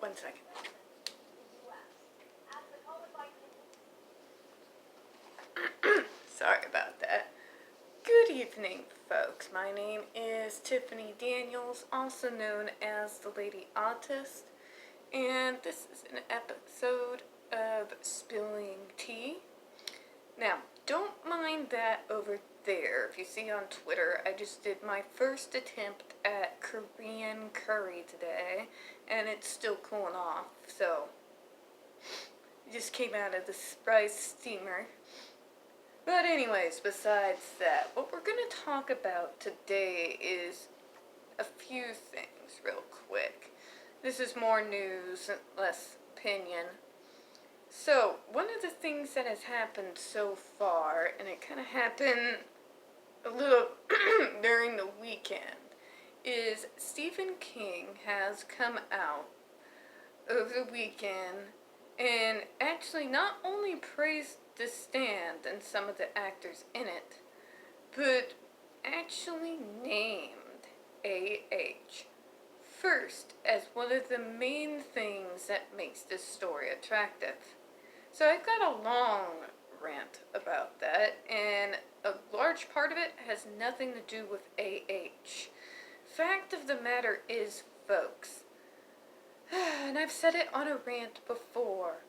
1 second. Sorry about that. Good evening, folks. My name is Tiffany Daniels, also known as the Lady Autist, and this is an episode of Spilling Tea. Now, don't mind that over there. If you see on Twitter, I just did my first attempt at Korean curry today, and it's still cooling off, so it just came out of the rice steamer. But anyways, besides that, what we're going to talk about today is a few things real quick. This is more news, less opinion. So, one of the things that has happened so far, and it kind of happened a little during the weekend, is Stephen King has come out over the weekend and actually not only praised The Stand and some of the actors in it, but actually named A.H. first as one of the main things that makes this story attractive. So I've got a long rant about that, and a large part of it has nothing to do with A.H. Fact of the matter is, folks, and I've said it on a rant before,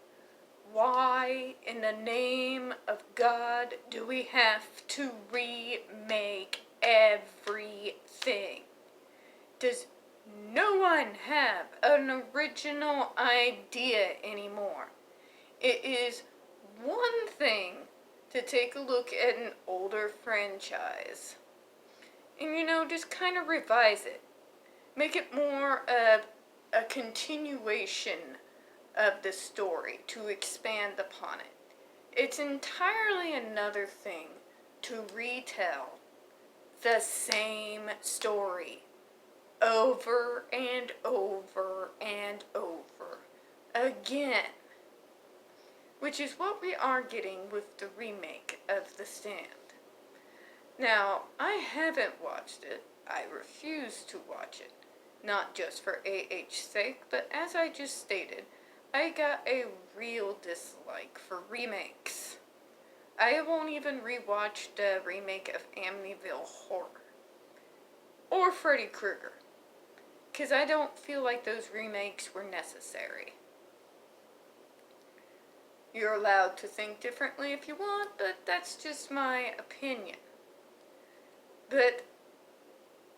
why in the name of God do we have to remake everything? Does no one have an original idea anymore? It is one thing to take a look at an older franchise and, just kind of revise it. Make it more of a continuation of the story to expand upon it. It's entirely another thing to retell the same story over and over and over again. Which is what we are getting with the remake of The Stand. Now, I haven't watched it. I refuse to watch it. Not just for A.H.'s sake, but as I just stated, I got a real dislike for remakes. I won't even rewatch the remake of Amityville Horror. Or Freddy Krueger. Because I don't feel like those remakes were necessary. You're allowed to think differently if you want, but that's just my opinion. But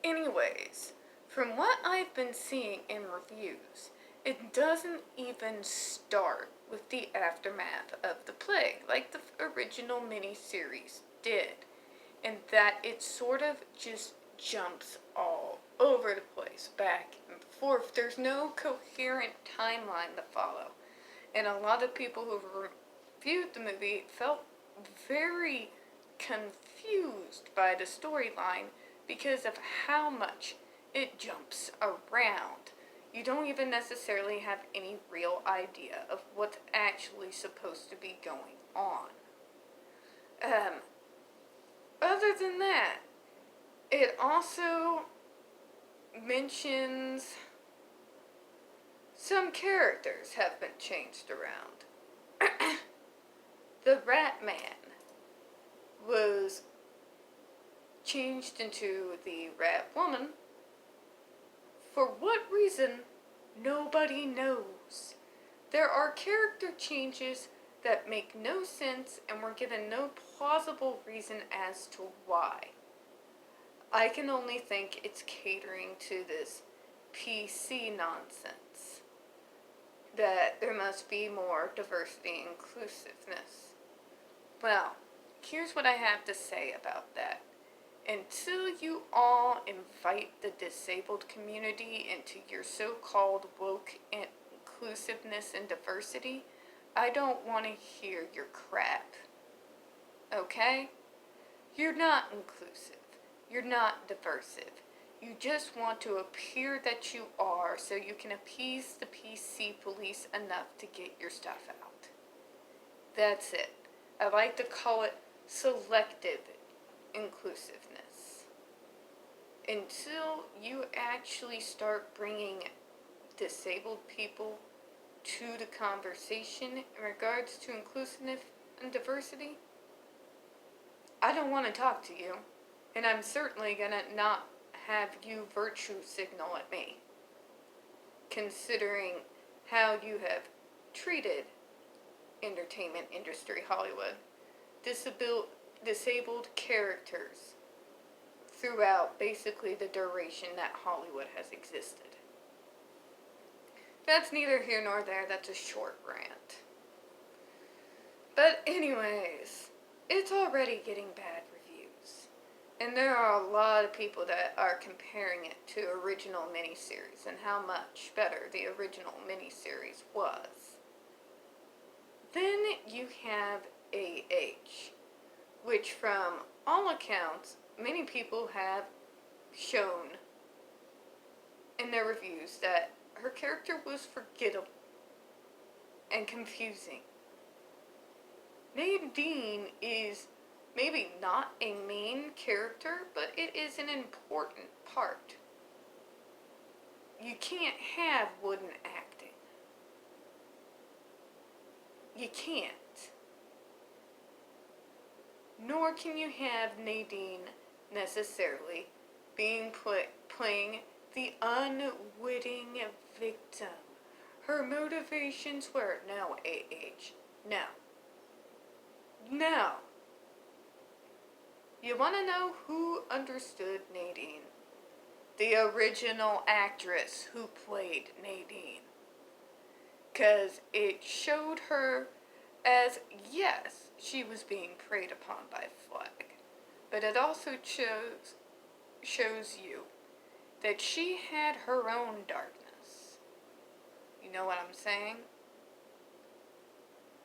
anyways, from what I've been seeing in reviews, it doesn't even start with the aftermath of the plague, like the original miniseries did. And that it sort of just jumps all over the place, back and forth. There's no coherent timeline to follow. And a lot of people who reviewed the movie felt very confused by the storyline because of how much it jumps around. You don't even necessarily have any real idea of what's actually supposed to be going on. Other than that, it also mentions some characters have been changed around. The Rat Man was changed into the Rat Woman. For what reason, nobody knows. There are character changes that make no sense and were given no plausible reason as to why. I can only think it's catering to this PC nonsense. That there must be more diversity and inclusiveness. Well, here's what I have to say about that. Until you all invite the disabled community into your so-called woke inclusiveness and diversity, I don't want to hear your crap. Okay? You're not inclusive. You're not diversive. You just want to appear that you are so you can appease the PC police enough to get your stuff out. That's it. I like to call it selective inclusiveness. Until you actually start bringing disabled people to the conversation in regards to inclusiveness and diversity, I don't want to talk to you. And I'm certainly gonna not have you virtue signal at me, considering how you have treated entertainment industry Hollywood, disabled characters throughout basically the duration that Hollywood has existed. That's neither here nor there, that's a short rant. But anyways, it's already getting bad reviews. And there are a lot of people that are comparing it to original miniseries and how much better the original miniseries was. Then you have AH, which from all accounts, many people have shown in their reviews that her character was forgettable and confusing. Nadine is maybe not a main character, but it is an important part. You can't have wooden acting. You can't. Nor can you have Nadine necessarily playing the unwitting victim. Her motivations were no AH. No. No. You want to know who understood Nadine? The original actress who played Nadine. 'Cause it showed her as, yes, she was being preyed upon by Flag. But it also shows you that she had her own darkness. You know what I'm saying?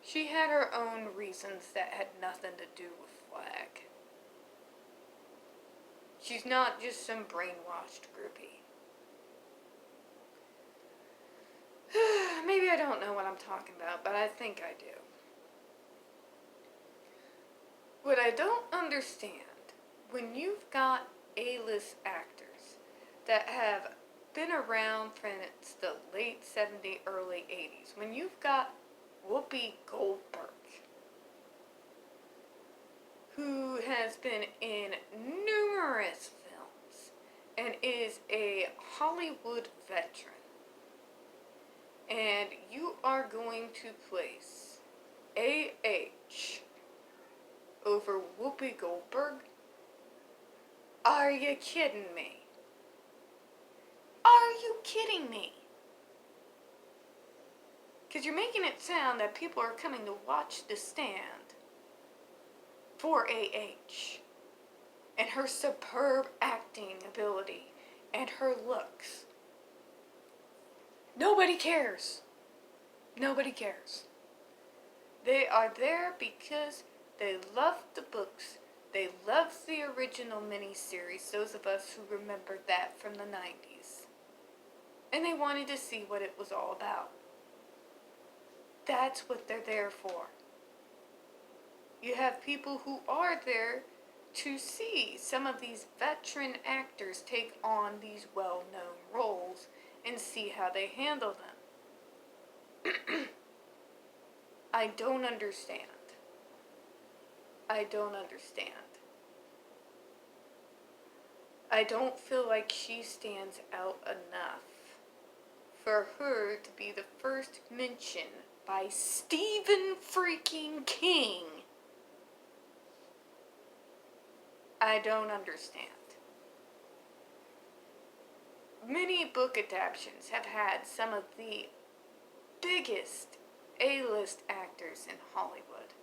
She had her own reasons that had nothing to do with Flag. She's not just some brainwashed groupie. Maybe I don't know what I'm talking about, but I think I do. What I don't understand, when you've got A-list actors that have been around since the late 70s, early 80s, when you've got Whoopi Goldberg, who has been in numerous films and is a Hollywood veteran, and you are going to place AH over Whoopi Goldberg? Are you kidding me? Are you kidding me? Because you're making it sound that people are coming to watch The Stand for AH and her superb acting ability and her looks. Nobody cares. Nobody cares. They are there because they love the books. They love the original miniseries, those of us who remembered that from the 90s. And they wanted to see what it was all about. That's what they're there for. You have people who are there to see some of these veteran actors take on these well-known roles and see how they handle them. I don't understand. I don't understand. I don't feel like she stands out enough for her to be the first mention by Stephen freaking King. I don't understand. Many book adaptations have had some of the biggest A-list actors in Hollywood.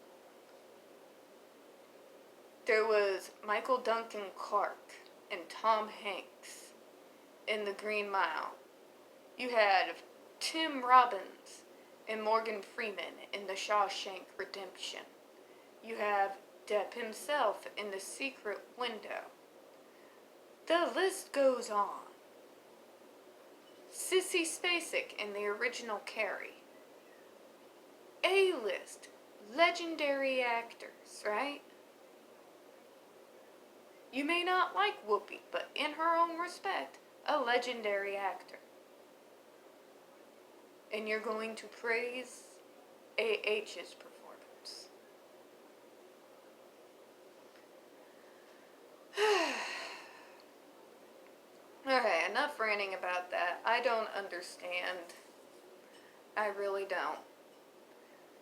There was Michael Duncan Clark and Tom Hanks in The Green Mile. You had Tim Robbins and Morgan Freeman in The Shawshank Redemption. You have Depp himself in The Secret Window. The list goes on. Sissy Spacek in the original Carrie. A-list, legendary actors, right? You may not like Whoopi, but in her own respect, a legendary actor. and you're going to praise AH's performance. Alright, enough ranting about that. I don't understand. I really don't.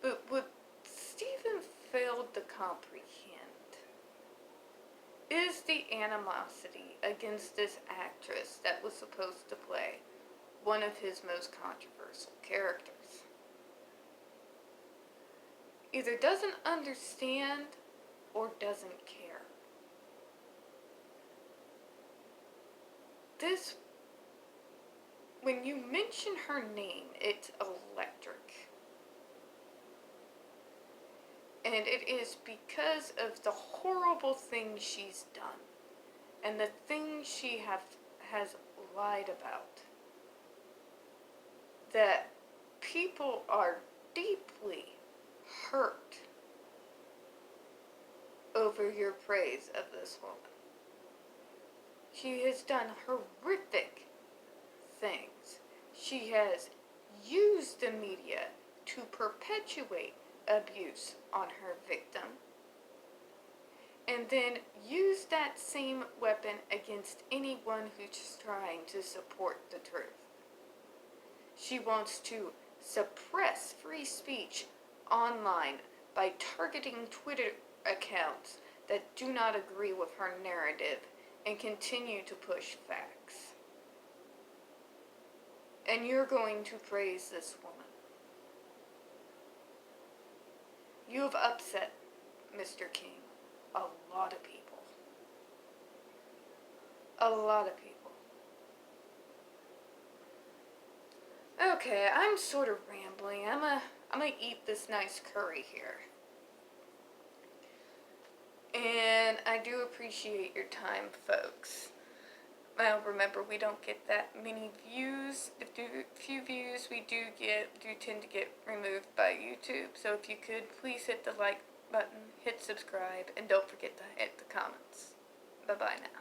But what Stephen failed to comprehend is the animosity against this actress that was supposed to play one of his most controversial characters. Either doesn't understand or doesn't care. This, when you mention her name, it's electric. And it is because of the horrible things she's done and the things she has lied about that people are deeply hurt over your praise of this woman. She has done horrific things. She has used the media to perpetuate abuse on her victim, and then use that same weapon against anyone who's trying to support the truth. She wants to suppress free speech online by targeting Twitter accounts that do not agree with her narrative and continue to push facts. And you're going to praise this woman. You have upset Mr. King a lot of people. A lot of people. Okay, I'm sort of rambling. I'm gonna eat this nice curry here. And I do appreciate your time, folks. Well, remember, we don't get that many views. The few views we do get do tend to get removed by YouTube. So if you could, please hit the like button, hit subscribe, and don't forget to hit the comments. Bye-bye now.